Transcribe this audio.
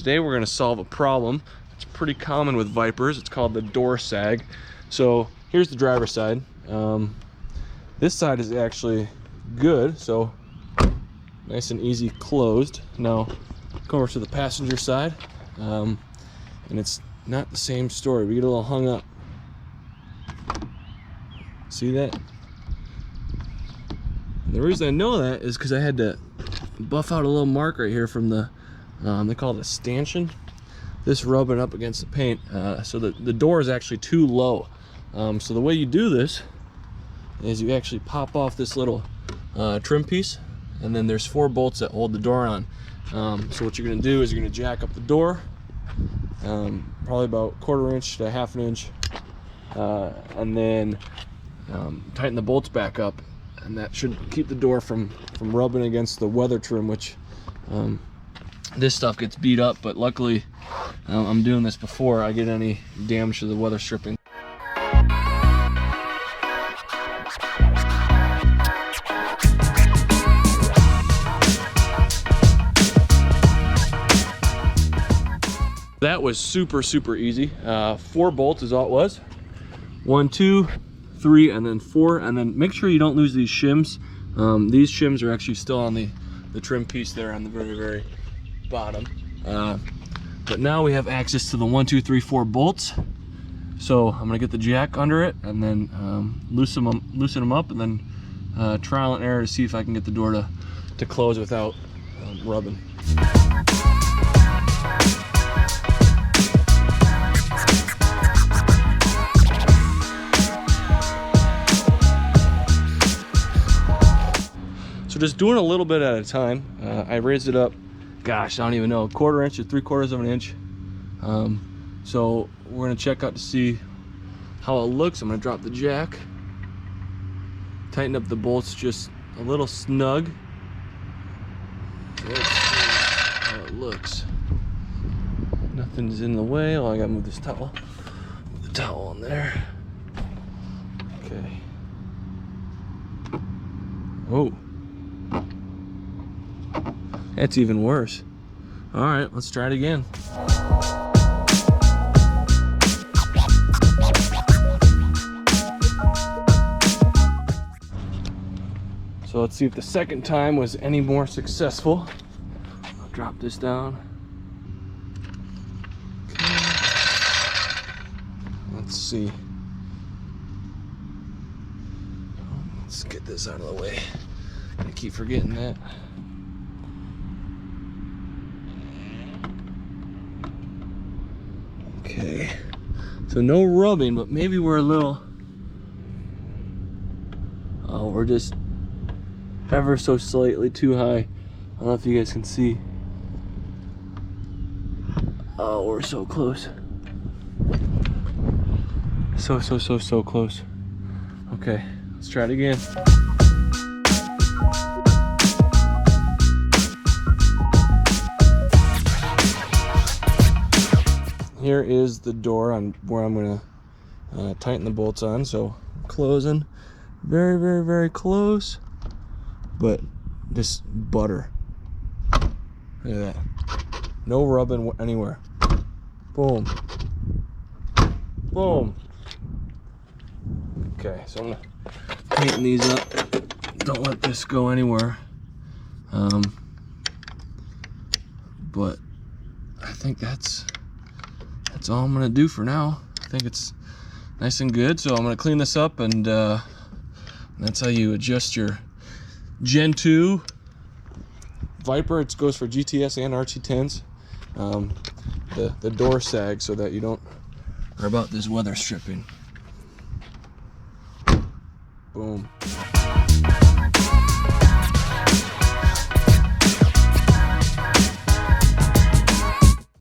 today we're going to solve a problem. It's pretty common with Vipers. It's called the door sag. So here's the driver's side. This side is actually good, so nice and easy closed. Now go over to the passenger side, and it's not the same story. We get a little hung up. See that? And the reason I know that is because I had to buff out a little mark right here from the they call it a stanchion. This rubbing up against the paint, so the door is actually too low. So the way you do this is you actually pop off this little trim piece, and then there's 4 bolts that hold the door on. So what you're going to do is you're going to jack up the door, probably about 1/4 inch to 1/2 inch, and then tighten the bolts back up, and that should keep the door from rubbing against the weather trim, which this stuff gets beat up, but luckily I'm doing this before I get any damage to the weather stripping. That was super easy. 4 bolts is all it was. 1, 2, 3, and then 4, and then make sure you don't lose these shims. These shims are actually still on the trim piece there on the very bottom. But now we have access to the 1, 2, 3, 4 bolts. So I'm gonna get the jack under it and then loosen them up, and then trial and error to see if I can get the door to close without rubbing. So just doing a little bit at a time. I raised it up, gosh, I don't even know, 1/4 inch to 3/4 of an inch. So we're gonna check out to see how it looks. I'm gonna drop the jack, tighten up the bolts just a little snug. Let's see how it looks. Nothing's in the way. Oh, I gotta move this towel. Put the towel in there. Okay. Oh. That's even worse. All right, let's try it again. So let's see if the second time was any more successful. I'll drop this down. Okay. Let's see. Let's get this out of the way. I keep forgetting that. Okay, so no rubbing, but maybe we're a little, we're just ever so slightly too high. I don't know if you guys can see. Oh, we're so close. So close. Okay, let's try it again. Here is the door on where I'm gonna tighten the bolts on. So closing, very close, but just butter. Look at that. No rubbing anywhere. Boom. Boom. Okay, so I'm gonna tighten these up. Don't let this go anywhere. But I think that's all I'm gonna do for now. I think it's nice and good. So I'm gonna clean this up, and that's how you adjust your Gen 2 Viper. It goes for GTS and RT10s. The door sag so that you don't worry about this weather stripping. Boom.